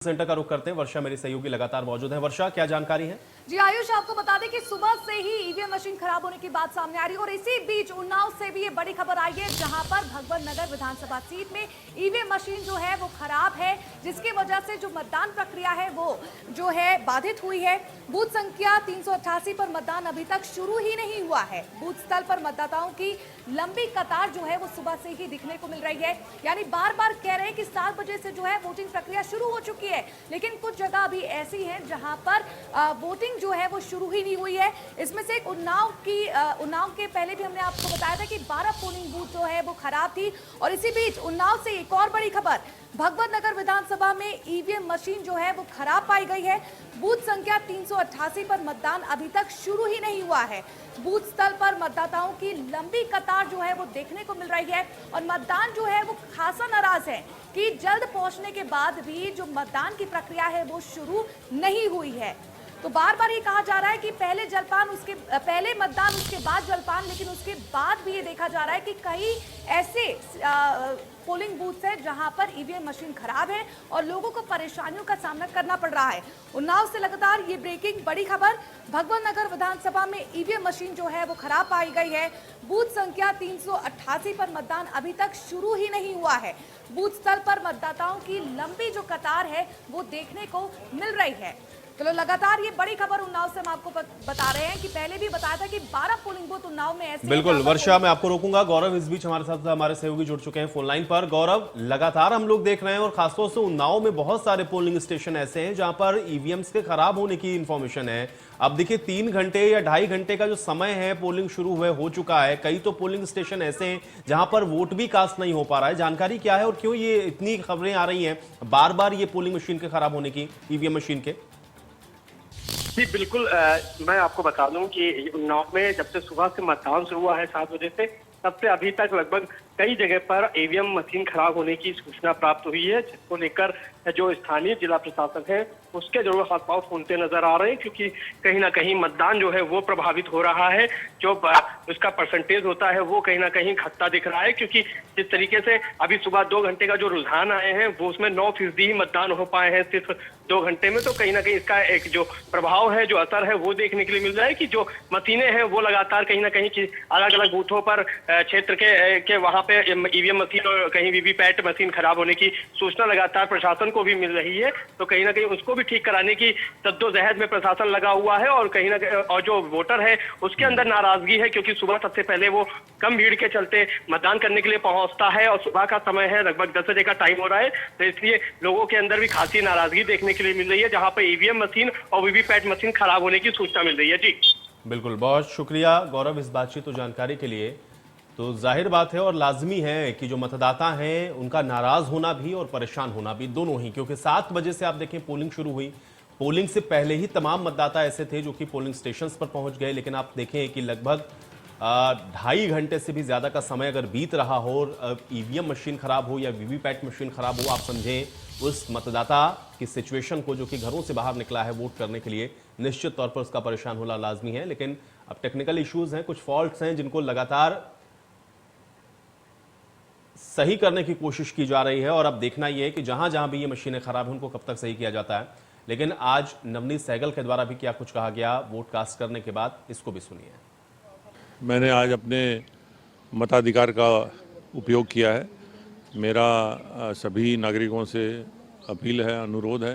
Centre का रुख करते हैं। वर्षा मेरी सहयोगी लगातार मौजूद है। वर्षा, क्या जानकारी है? जी आयुष, आपको बता दें कि सुबह से ही ईवीएम मशीन खराब होने की बात सामने आ रही है और इसी बीच उन्नाव से भी ये बड़ी खबर आई है, जहां पर भगवान नगर विधानसभा सीट में ईवीएम मशीन जो है वो खराब है, जिसकी वजह से जो मतदान प्रक्रिया है वो जो है बाधित हुई है। बूथ संख्या 388 पर मतदान अभी तक शुरू ही नहीं हुआ है। बूथ स्थल पर मतदाताओं की लंबी कतार जो है वो सुबह से ही दिखने को मिल रही है। यानी बार बार कह रहे हैं कि 7 बजे से जो है वोटिंग प्रक्रिया शुरू हो चुकी है, लेकिन कुछ जगह अभी ऐसी हैं जहां पर वोटिंग जो है वो शुरू ही नहीं हुई है। इसमें से एक उन्नाव के पहले भी हमने आपको बताया था कि 12 पोलिंग बूथ जो है वो खराब थी। और इसी बीच उन्नाव से एक और बड़ी खबर, भगवत नगर विधानसभा में ईवीएम मशीन जो है वो खराब पाई गई है। बूथ संख्या 388 पर मतदान अभी तक शुरू ही नहीं हुआ है। बूथ स्थल पर मतदाताओं की लंबी कतार जो है वो देखने को मिल रही है और मतदान जो है वो खासा नाराज है कि जल्द पहुंचने के बाद भी जो मतदान की प्रक्रिया है वो शुरू नहीं हुई है। तो बार बार ये कहा जा रहा है कि पहले मतदान उसके बाद जलपान, लेकिन उसके बाद भी ये देखा जा रहा है कि कई ऐसे पोलिंग बूथ है जहां पर ईवीएम मशीन खराब है और लोगों को परेशानियों का सामना करना पड़ रहा है। उन्नाव से लगातार ये ब्रेकिंग बड़ी खबर, भगवान नगर विधानसभा में ईवीएम मशीन जो है वो खराब पाई गई है। बूथ संख्या 388 पर मतदान अभी तक शुरू ही नहीं हुआ है। बूथ स्थल पर मतदाताओं की लंबी जो कतार है वो देखने को मिल रही है। चलो, लगातार ये बड़ी खबर उन्नाव से हम आपको बता रहे हैं कि पहले भी बताया था कि 12 पोलिंग बूथ उन्नाव में ऐसे। बिल्कुल वर्षा, मैं आपको रोकूंगा। गौरव इस बीच हमारे साथ हमारे सहयोगी जुड़ चुके हैं फोन लाइन पर। गौरव, लगातार हम लोग देख रहे हैं और खासतौर से उन्नाव में बहुत सारे पोलिंग स्टेशन ऐसे हैं जहां पर ईवीएम्स के खराब होने की इंफॉर्मेशन है। अब देखिए 3 घंटे या 2.5 घंटे का जो समय है पोलिंग शुरू हुए हो चुका है। कई तो पोलिंग स्टेशन ऐसे हैं जहां पर वोट भी कास्ट नहीं हो पा रहा है। जानकारी क्या है और क्यों ये इतनी खबरें आ रही हैं बार बार ये पोलिंग मशीन के खराब होने की, ईवीएम मशीन के? जी बिल्कुल, मैं आपको बता दूं कि उन्नाव में जब से सुबह से मतदान शुरू हुआ है 7 बजे से, तब से अभी तक लगभग कई जगह पर ईवीएम मशीन खराब होने की सूचना प्राप्त हुई है, जिसको लेकर जो स्थानीय जिला प्रशासन है उसके जरूर हाथ पांव फूलते नजर आ रहे हैं, क्योंकि कहीं ना कहीं मतदान जो है वो प्रभावित हो रहा है। जो उसका परसेंटेज होता है वो कहीं ना कहीं घटता दिख रहा है, क्योंकि जिस तरीके से अभी सुबह 2 घंटे का जो रुझान आए हैं वो उसमें 9% ही मतदान हो पाए हैं सिर्फ 2 घंटे में। तो कहीं ना कहीं इसका एक जो प्रभाव है, जो असर है वो देखने के लिए मिल रहा है कि जो मशीनें हैं वो लगातार कहीं ना कहीं अलग अलग बूथों पर क्षेत्र के वहां पे ईवीएम मशीन और कहीं वीवीपैट मशीन खराब होने की सूचना लगातार प्रशासन को भी मिल रही है। तो कहीं ना कहीं उसको भी ठीक कराने की जद्दोजहद में प्रशासन लगा हुआ है और कहीं ना कहीं और जो वोटर है उसके अंदर नाराजगी है, क्योंकि सुबह सबसे पहले वो कम भीड़ के चलते मतदान करने के लिए पहुंचता है और सुबह का समय है, लगभग 10 बजे का टाइम हो रहा है। तो इसलिए लोगों के अंदर भी खासी नाराजगी देखने के लिए मिल रही है, जहां पर ईवीएम मशीन और वीवीपैट मशीन खराब होने की सूचना मिल रही है। जी बिल्कुल, बहुत शुक्रिया गौरव इस बातचीत और जानकारी के लिए। तो जाहिर बात है और लाजमी है कि जो मतदाता हैं उनका नाराज होना भी और परेशान होना भी, दोनों ही, क्योंकि 7 बजे से आप देखें पोलिंग शुरू हुई। पोलिंग से पहले ही तमाम मतदाता ऐसे थे जो कि पोलिंग स्टेशंस पर पहुंच गए, लेकिन आप देखें कि लगभग 2.5 घंटे से भी ज्यादा का समय अगर बीत रहा हो और ईवीएम मशीन खराब हो या वीवीपैट मशीन खराब हो, आप समझें उस मतदाता की सिचुएशन को जो कि घरों से बाहर निकला है वोट करने के लिए, निश्चित तौर पर उसका परेशान होना लाजमी है। लेकिन अब टेक्निकल इश्यूज हैं, कुछ फॉल्ट्स हैं जिनको लगातार सही करने की कोशिश की जा रही है और अब देखना यह है कि जहां जहां भी ये मशीनें खराब हैं उनको कब तक सही किया जाता है। लेकिन आज नवनीत सहगल के द्वारा भी क्या कुछ कहा गया वोट कास्ट करने के बाद, इसको भी सुनिए। मैंने आज अपने मताधिकार का उपयोग किया है। मेरा सभी नागरिकों से अपील है, अनुरोध है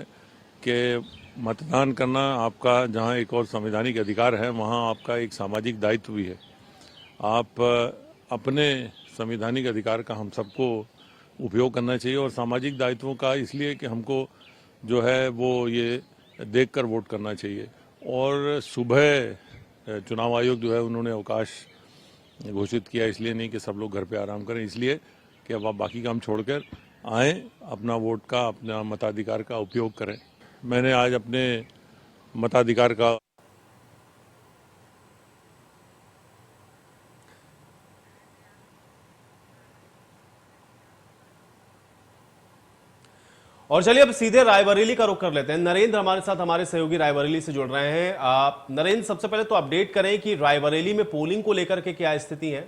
कि मतदान करना आपका जहां एक और संवैधानिक अधिकार है, वहां आपका एक सामाजिक दायित्व भी है। आप अपने संवैधानिक अधिकार का हम सबको उपयोग करना चाहिए और सामाजिक दायित्वों का इसलिए कि हमको जो है वो ये देखकर वोट करना चाहिए। और सुबह चुनाव आयोग जो है उन्होंने अवकाश घोषित किया, इसलिए नहीं कि सब लोग घर पे आराम करें, इसलिए कि अब आप बाकी काम छोड़कर आएँ, अपना वोट का, अपना मताधिकार का उपयोग करें। मैंने आज अपने मताधिकार का और चलिए अब सीधे रायबरेली का रुख कर लेते हैं। नरेंद्र हमारे साथ, हमारे सहयोगी रायबरेली से जुड़ रहे हैं। आप नरेंद्र, सबसे पहले तो अपडेट करें कि रायबरेली में पोलिंग को लेकर के क्या स्थिति है?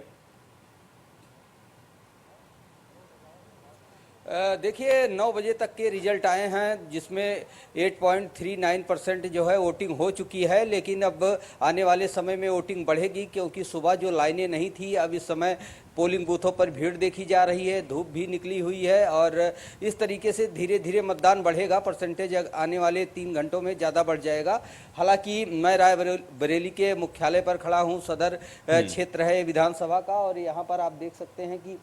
देखिए 9 बजे तक के रिजल्ट आए हैं जिसमें 8.39% जो है वोटिंग हो चुकी है, लेकिन अब आने वाले समय में वोटिंग बढ़ेगी क्योंकि सुबह जो लाइनें नहीं थी अब इस समय पोलिंग बूथों पर भीड़ देखी जा रही है, धूप भी निकली हुई है और इस तरीके से धीरे धीरे मतदान बढ़ेगा। परसेंटेज आने वाले 3 घंटों में ज़्यादा बढ़ जाएगा। हालांकि मैं रायबरेली के मुख्यालय पर खड़ा हूं, सदर क्षेत्र है विधानसभा का, और यहां पर आप देख सकते हैं कि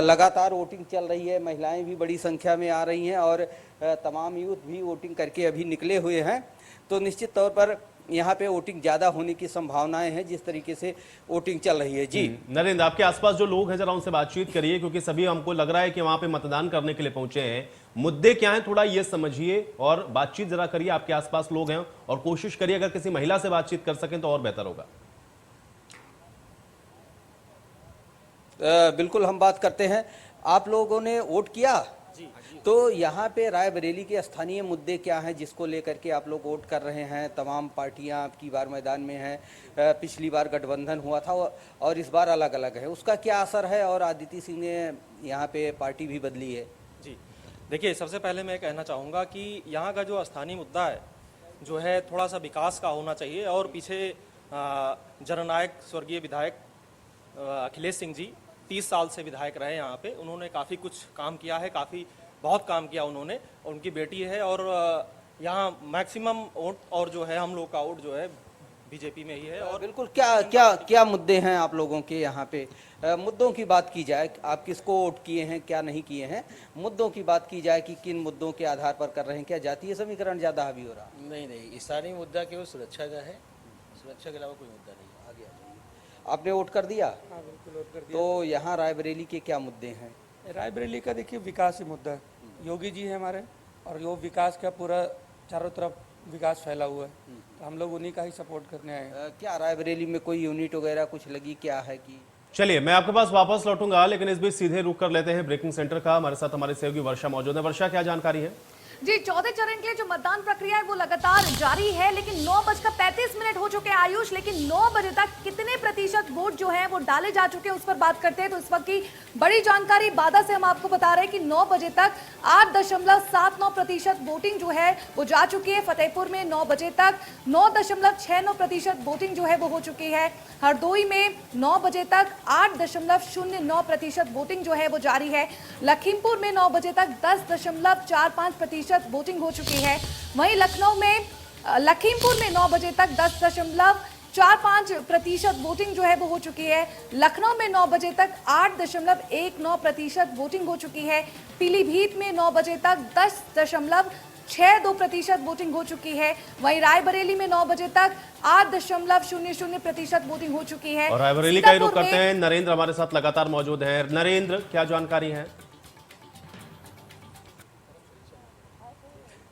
लगातार वोटिंग चल रही है। महिलाएं भी बड़ी संख्या में आ रही हैं और तमाम यूथ भी वोटिंग करके अभी निकले हुए हैं। तो निश्चित तौर पर यहाँ पे वोटिंग ज्यादा होने की संभावनाएं हैं जिस तरीके से वोटिंग चल रही है। जी नरेंद्र, आपके आसपास जो लोग हैं जरा उनसे बातचीत करिए, क्योंकि सभी हमको लग रहा है कि वहां पे मतदान करने के लिए पहुंचे हैं। मुद्दे क्या हैं थोड़ा ये समझिए और बातचीत जरा करिए। आपके आसपास लोग हैं और कोशिश करिए अगर किसी महिला से बातचीत कर सकें तो और बेहतर होगा। बिल्कुल हम बात करते हैं। आप लोगों ने वोट किया? जी। तो यहाँ पे रायबरेली के स्थानीय मुद्दे क्या हैं जिसको लेकर के आप लोग वोट कर रहे हैं? तमाम पार्टियां आपकी बार मैदान में हैं, पिछली बार गठबंधन हुआ था और इस बार अलग अलग है, उसका क्या असर है? और आदित्य सिंह ने यहाँ पे पार्टी भी बदली है। जी देखिए, सबसे पहले मैं कहना चाहूँगा कि यहाँ का जो स्थानीय मुद्दा है जो है थोड़ा सा विकास का होना चाहिए। और पीछे जननायक स्वर्गीय विधायक अखिलेश सिंह जी 30 साल से विधायक रहे यहाँ पे, उन्होंने काफ़ी कुछ काम किया है, बहुत काम किया उन्होंने। और उनकी बेटी है और यहाँ मैक्सिमम वोट और जो है हम लोग का वोट जो है बीजेपी में ही है। और बिल्कुल, क्या क्या क्या मुद्दे हैं आप लोगों के यहाँ पे? मुद्दों की बात की जाए, आप किसको वोट किए हैं, क्या नहीं किए हैं, मुद्दों की बात की जाए कि किन मुद्दों के आधार पर कर रहे हैं? क्या जातीय समीकरण ज्यादा हावी हो रहा? नहीं, स्थानीय मुद्दा केवल सुरक्षा का है, सुरक्षा के अलावा कोई मुद्दा नहीं। आगे आपने वोट कर दिया? हाँ बिल्कुल वोट कर दिया। तो यहाँ रायबरेली के क्या मुद्दे हैं? रायबरेली का देखिए विकास ही मुद्दा है। योगी जी है हमारे और यो विकास का पूरा चारों तरफ विकास फैला हुआ है, तो हम लोग उन्हीं का ही सपोर्ट करने आए हैं। क्या रायबरेली में कोई यूनिट वगैरह कुछ लगी क्या है कि? चलिए मैं आपके पास वापस लौटूंगा, लेकिन इस बीच सीधे रुक कर लेते हैं ब्रेकिंग सेंटर का। हमारे साथ हमारे सहयोगी वर्षा मौजूद है। वर्षा, क्या जानकारी है? जी, चौथे चरण के लिए जो मतदान प्रक्रिया है वो लगातार जारी है, लेकिन 9:35 हो चुके हैं आयुष। लेकिन 9 बजे तक कितने प्रतिशत वोट जो है वो डाले जा चुके हैं उस पर बात करते हैं। तो इस वक्त की बड़ी जानकारी बादा से हम आपको बता रहे हैं कि 9 बजे तक 8.79% वोटिंग जो है वो जा चुकी है। फतेहपुर में 9 बजे तक 9.69% वोटिंग जो है वो हो चुकी है। हरदोई में 9 बजे तक 8.09% वोटिंग जो है वो जारी है। लखीमपुर में 9 बजे तक 10.45% वोटिंग हो चुकी है। वहीं लखीमपुर में 9 बजे तक 10.45% वोटिंग जो है वो हो चुकी है। लखनऊ में 9 बजे तक 8.19% वोटिंग हो चुकी है। पीलीभीत में 9 बजे तक 10.62% वोटिंग हो चुकी है। वहीं रायबरेली में 9 बजे तक 8.00% वोटिंग हो चुकी है। और रायबरेली का ही रुख करते हैं। नरेंद्र हमारे साथ लगातार मौजूद है। नरेंद्र, क्या जानकारी है?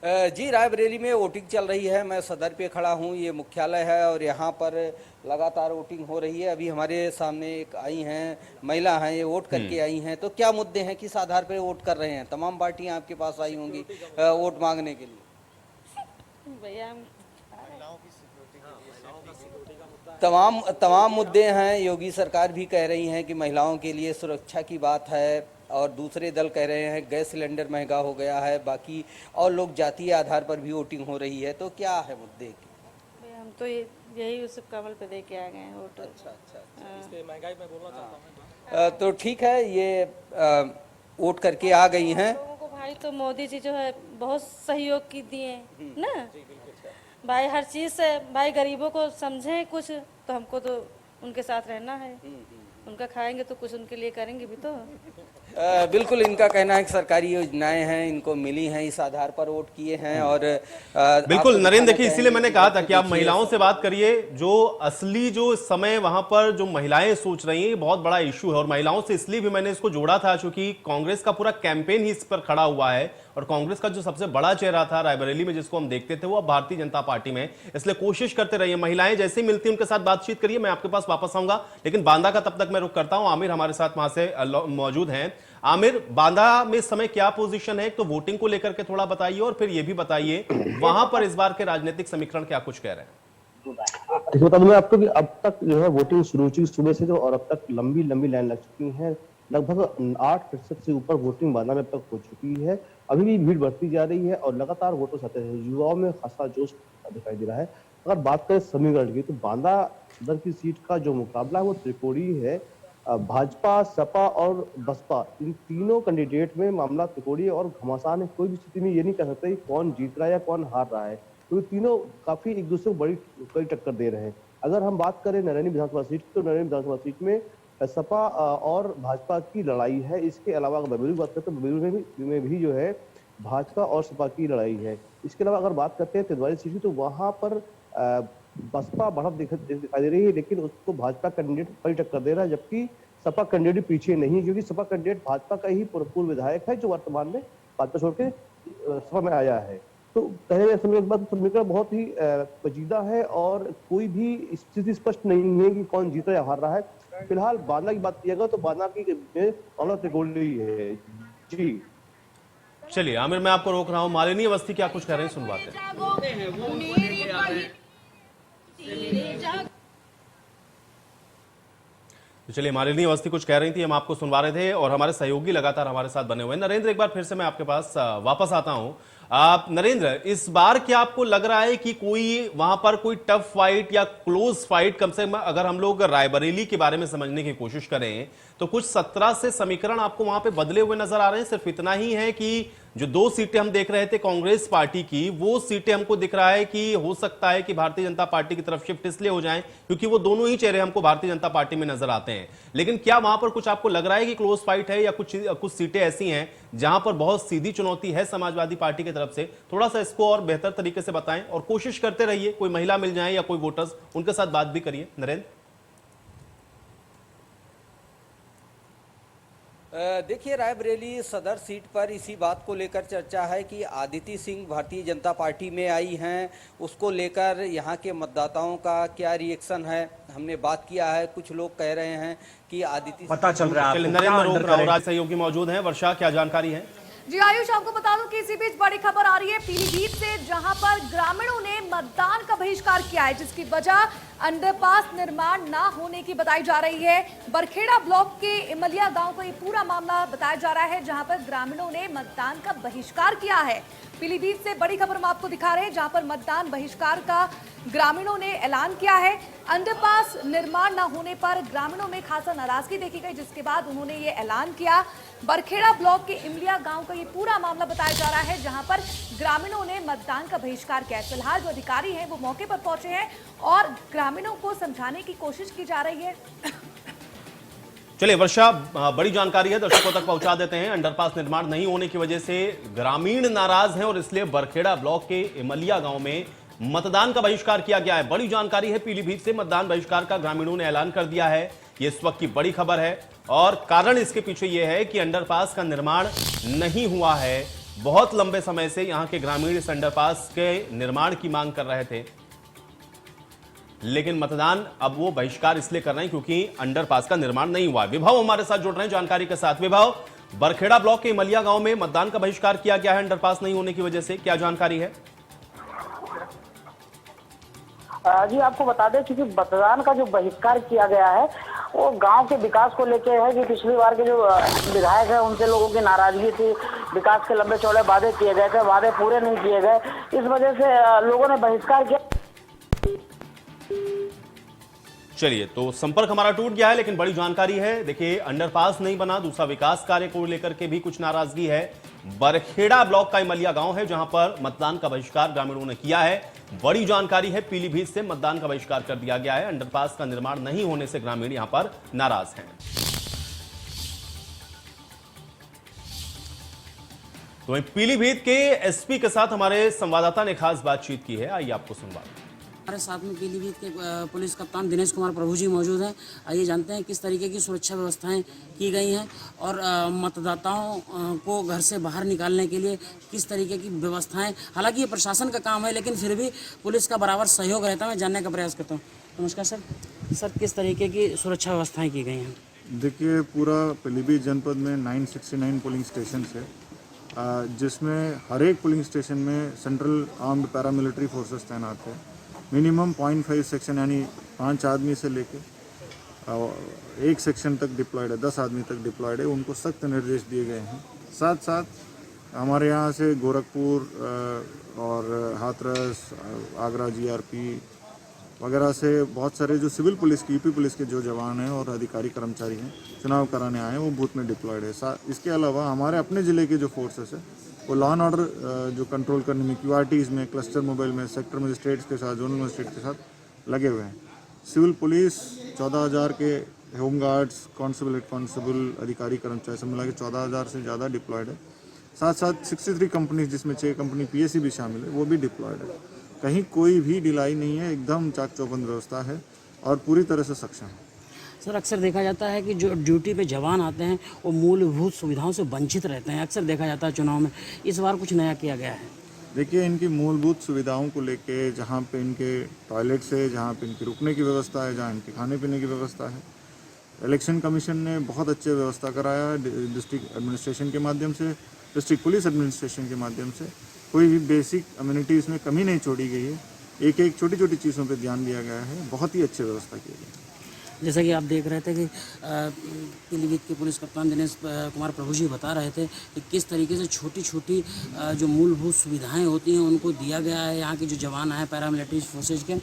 जी, रायबरेली में वोटिंग चल रही है। मैं सदर पे खड़ा हूँ, ये मुख्यालय है और यहाँ पर लगातार वोटिंग हो रही है। अभी हमारे सामने एक आई हैं महिला हैं, ये वोट करके आई हैं। तो क्या मुद्दे हैं, किस आधार पर वोट कर रहे हैं? तमाम पार्टियां आपके पास आई होंगी वोट मांगने के लिए। भैया तमाम मुद्दे हैं। योगी सरकार भी कह रही हैं कि महिलाओं के लिए सुरक्षा की बात है और दूसरे दल कह रहे हैं गैस सिलेंडर महंगा हो गया है, बाकी और लोग जातीय आधार पर भी वोटिंग हो रही है। तो क्या है मुद्दे की? हम तो यही उस कमल पे दे के आ गए हैं वोट। अच्छा। इस पे महंगाई में बोलना चाहता हूँ। तो ठीक है, ये वोट करके आ गई हैं। लोगों को भाई तो मोदी जी जो है बहुत सहयोग की दिए ना भाई, हर चीज़ से भाई गरीबों को समझें कुछ, तो हमको तो उनके साथ रहना है। उनका खाएंगे तो कुछ उनके लिए करेंगे भी तो। बिल्कुल, इनका कहना है कि सरकारी योजनाएं हैं इनको मिली हैं, इस आधार पर वोट किए हैं। और बिल्कुल नरेंद्र, देखिए इसीलिए मैंने कहा था कि आप महिलाओं से बात करिए। जो असली जो समय वहां पर जो महिलाएं सोच रही हैं, बहुत बड़ा इश्यू है। और महिलाओं से इसलिए भी मैंने इसको जोड़ा था क्योंकि कांग्रेस का पूरा कैंपेन ही इस पर खड़ा हुआ है और कांग्रेस का जो सबसे बड़ा चेहरा था रायबरेली में जिसको हम देखते थे वो अब भारतीय जनता पार्टी में। इसलिए कोशिश करते रहिए, महिलाएं जैसे ही मिलती उनके साथ बातचीत करिए। मैं आपके पास वापस आऊंगा, लेकिन बांदा का तब तक मैं रुक करता हूं। आमिर हमारे साथ वहां से मौजूद हैं। आमिर, बांदा में इस समय क्या पोजीशन है? तो वोटिंग को लेकर के थोड़ा बताइए और फिर ये भी बताइए वहां पर इस बार के राजनीतिक समीकरण क्या कुछ कह रहे हैं। देखिए बता दूं मैं आपको कि अब तक जो है वोटिंग शुरू हुई सुबह से जो, और अब तक लंबी लाइन लग चुकी है। लगभग 8% से ऊपर वोटिंग बांदा में अब तक हो चुकी है। अभी भी भीड़ बढ़ती जा रही है और लगातार वोटर्स आते हैं। युवाओं में खासा जोश दिखाई दे रहा है। अगर बात करें समीकरण की, तो बांदा सदर की सीट का जो मुकाबला है वो त्रिकोणीय है। भाजपा, सपा और बसपा, इन तीनों कैंडिडेट में मामला त्रिकोणीय और घमासान है। कोई भी स्थिति में ये नहीं कह सकते कौन जीत रहा है या कौन हार रहा है, क्योंकि तीनों काफी एक दूसरे को बड़ी टक्कर दे रहे हैं। अगर हम बात करें नरैनी विधानसभा सीट, तो नरैनी विधानसभा सीट में सपा और भाजपा की लड़ाई है। इसके अलावा अगर बबेरू की बात करते हैं तो बबेरू में भी जो है भाजपा और सपा की लड़ाई है। इसके अलावा अगर बात करते हैं तिलवारी सीट की, तो वहां पर बसपा बढ़त दिखाई दे रही है, लेकिन उसको भाजपा कैंडिडेट बड़ी टक्कर दे रहा है, जबकि सपा कैंडिडेट पीछे नहीं, क्योंकि सपा कैंडिडेट भाजपा का ही पूर्व विधायक है जो वर्तमान में भाजपा छोड़ के सपा में आया है। तो पहले समीकरण बहुत ही पेचीदा है और कोई भी स्थिति स्पष्ट नहीं है कि कौन जीता या हार रहा है। फिलहाल बांदा की बात किया तो बांदा की मामला त्रिकोणीय है। जी चलिए आमिर, मैं आपको रोक रहा हूं। मालिनी अवस्थी क्या कुछ कह रहे हैं, सुनवाते हैं। तो चलिए, मालिनी अवस्थी कुछ कह रही थी, हम आपको सुनवा रहे थे और हमारे सहयोगी लगातार हमारे साथ बने हुए हैं। नरेंद्र, एक बार फिर से मैं आपके पास वापस आता हूं। आप नरेंद्र, इस बार क्या आपको लग रहा है कि कोई वहां पर कोई टफ फाइट या क्लोज फाइट, कम से कम अगर हम लोग रायबरेली के बारे में समझने की कोशिश करें तो कुछ 17 से समीकरण आपको वहां पे बदले हुए नजर आ रहे हैं? सिर्फ इतना ही है कि जो 2 सीटें हम देख रहे थे कांग्रेस पार्टी की, वो सीटें हमको दिख रहा है कि हो सकता है कि भारतीय जनता पार्टी की तरफ शिफ्ट इसलिए हो जाएं क्योंकि वो दोनों ही चेहरे हमको भारतीय जनता पार्टी में नजर आते हैं। लेकिन क्या वहां पर कुछ आपको लग रहा है कि क्लोज फाइट है या कुछ सीटें ऐसी हैं जहां पर बहुत सीधी चुनौती है समाजवादी पार्टी की तरफ से? थोड़ा सा इसको और बेहतर तरीके से बताएं और कोशिश करते रहिए कोई महिला मिल जाए या कोई वोटर्स, उनके साथ बात भी करिए। नरेंद्र, देखिए, रायबरेली सदर सीट पर इसी बात को लेकर चर्चा है कि आदिति सिंह भारतीय जनता पार्टी में आई हैं, उसको लेकर यहाँ के मतदाताओं का क्या रिएक्शन है, हमने बात किया है। कुछ लोग कह रहे हैं कि आदिति पता चल रहा है। नरेंद्र रोक रहा हूं, राज सहयोगी मौजूद हैं। वर्षा, क्या जानकारी है? जी आयुष, आपको बता दूं कि इसी बीच बड़ी खबर आ रही है पीलीभीत से, जहां पर ग्रामीणों ने मतदान का बहिष्कार किया है, जिसकी वजह अंडरपास निर्माण ना होने की बताई जा रही है। बरखेड़ा ब्लॉक के इमलिया गांव का ये पूरा मामला बताया जा रहा है, जहां पर ग्रामीणों ने मतदान का बहिष्कार किया है। पीलीभीत से बड़ी खबर हम आपको दिखा रहे हैं, जहां पर मतदान बहिष्कार का ग्रामीणों ने ऐलान किया है। अंडरपास निर्माण न होने पर ग्रामीणों में खासा नाराजगी देखी गई, जिसके बाद उन्होंने ये ऐलान किया। बरखेड़ा ब्लॉक के इमलिया गांव का ये पूरा मामला बताया जा रहा है, जहां पर ग्रामीणों ने मतदान का बहिष्कार किया है। फिलहाल जो अधिकारी हैं वो मौके पर पहुंचे हैं और ग्रामीणों को समझाने की कोशिश की जा रही है। चलिए वर्षा, बड़ी जानकारी है, दर्शकों तक पहुंचा देते हैं। अंडरपास निर्माण नहीं होने की वजह से ग्रामीण नाराज हैं और इसलिए बरखेड़ा ब्लॉक के इमलिया गांव में मतदान का बहिष्कार किया गया है। बड़ी जानकारी है, पीलीभीत से मतदान बहिष्कार का ग्रामीणों ने ऐलान कर दिया है। ये इस वक्त की बड़ी खबर है और कारण इसके पीछे यह है कि अंडरपास का निर्माण नहीं हुआ है। बहुत लंबे समय से यहां के ग्रामीण इस अंडरपास के निर्माण की मांग कर रहे थे, लेकिन मतदान अब वो बहिष्कार इसलिए कर रहे हैं क्योंकि अंडरपास का निर्माण नहीं हुआ। विभव हमारे साथ जुड़ रहे हैं जानकारी के साथ। विभव, बरखेड़ा ब्लॉक के इमलिया गांव में मतदान का बहिष्कार किया गया है अंडरपास नहीं होने की वजह से, क्या जानकारी है? जी आपको बता दें, क्योंकि मतदान का जो बहिष्कार किया गया है वो गांव के विकास को लेकर है कि पिछली बार के जो विधायक है उनसे लोगों की नाराजगी थी। विकास के लंबे चौड़े वादे किए गए थे, वादे पूरे नहीं किए गए, इस वजह से लोगों ने बहिष्कार किया। चलिए, तो संपर्क हमारा टूट गया है, लेकिन बड़ी जानकारी है। देखिए, अंडरपास नहीं बना, दूसरा विकास कार्य को लेकर के भी कुछ नाराजगी है। बरखेड़ा ब्लॉक का इमलिया गांव है जहां पर मतदान का बहिष्कार ग्रामीणों ने किया है। बड़ी जानकारी है, पीलीभीत से मतदान का बहिष्कार कर दिया गया है। अंडरपास का निर्माण नहीं होने से ग्रामीण यहां पर नाराज हैं। तो पीलीभीत के एसपी के साथ हमारे संवाददाता ने खास बातचीत की है, आइए आपको सुनवा। हमारे साथ में पीलीभीत के पुलिस कप्तान दिनेश कुमार प्रभु जी मौजूद हैं। आइए जानते हैं किस तरीके की सुरक्षा व्यवस्थाएं की गई हैं और मतदाताओं को घर से बाहर निकालने के लिए किस तरीके की व्यवस्थाएं। हालांकि ये प्रशासन का काम है, लेकिन फिर भी पुलिस का बराबर सहयोग रहता है। मैं जानने का प्रयास करता हूँ। नमस्कार सर, किस तरीके की सुरक्षा व्यवस्थाएँ की गई हैं? देखिए, पूरा पीलीभीत जनपद में 969 पोलिंग स्टेशन है, जिसमें हर एक पोलिंग स्टेशन में सेंट्रल आर्म्ड पैरामिलिट्री फोर्सेस तैनात है। मिनिमम 0.5 सेक्शन यानी 5 आदमी से लेके एक सेक्शन तक डिप्लॉयड है, 10 आदमी तक डिप्लॉयड है, उनको सख्त निर्देश दिए गए हैं। साथ साथ हमारे यहाँ से गोरखपुर और हाथरस, आगरा जीआरपी वगैरह से बहुत सारे जो सिविल पुलिस की, यूपी पुलिस के जो जवान हैं और अधिकारी कर्मचारी हैं चुनाव कराने आए हैं, वो बूथ में डिप्लॉयड है। इसके अलावा हमारे अपने ज़िले के जो फोर्सेस है वो लॉ एंड ऑर्डर जो कंट्रोल करने में क्यूआरटीज़ में, क्लस्टर मोबाइल में, सेक्टर मजिस्ट्रेट्स के साथ, जोनल मजिस्ट्रेट के साथ लगे हुए हैं। सिविल पुलिस 14,000 के, होमगार्ड्स, कांस्टेबल, हेड कांस्टेबल, अधिकारी कर्मचारी सब मिला के 14,000 से ज़्यादा डिप्लॉयड है। साथ साथ 63 कंपनीज जिसमें 6 कंपनी पीएससी भी शामिल है, वो भी डिप्लॉयड है। कहीं कोई भी ढिलाई नहीं है, एकदम चाक चौबंद व्यवस्था है और पूरी तरह से सक्षम है। सर, अक्सर देखा जाता है कि जो ड्यूटी पे जवान आते हैं वो मूलभूत सुविधाओं से वंचित रहते हैं, अक्सर देखा जाता है चुनाव में। इस बार कुछ नया किया गया है? देखिए, इनकी मूलभूत सुविधाओं को लेके, जहाँ पे इनके टॉयलेट्स है, जहाँ पे इनकी रुकने की व्यवस्था है, जहाँ इनके खाने पीने की व्यवस्था है, इलेक्शन कमीशन ने बहुत अच्छे व्यवस्था कराया है। डिस्ट्रिक्ट एडमिनिस्ट्रेशन के माध्यम से, डिस्ट्रिक्ट पुलिस एडमिनिस्ट्रेशन के माध्यम से कोई भी बेसिक अम्यूनिटीज़ में कमी नहीं छोड़ी गई है। एक एक छोटी छोटी चीज़ों पे ध्यान दिया गया है, बहुत ही अच्छी व्यवस्था की गई है। जैसा कि आप देख रहे थे कि पीलीभीत के पुलिस कप्तान दिनेश कुमार प्रभु जी बता रहे थे कि किस तरीके से छोटी छोटी जो मूलभूत सुविधाएं होती हैं उनको दिया गया है। यहाँ के जो जवान हैं पैरामिलिट्री फोर्सेज के,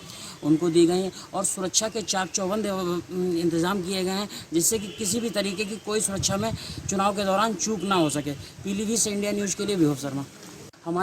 उनको दी गई हैं और सुरक्षा के चाक चौबंद इंतजाम किए गए हैं, जिससे कि किसी भी तरीके की कोई सुरक्षा में चुनाव के दौरान चूक ना हो सके। पीलीभीत से इंडिया न्यूज़ के लिए विभव शर्मा।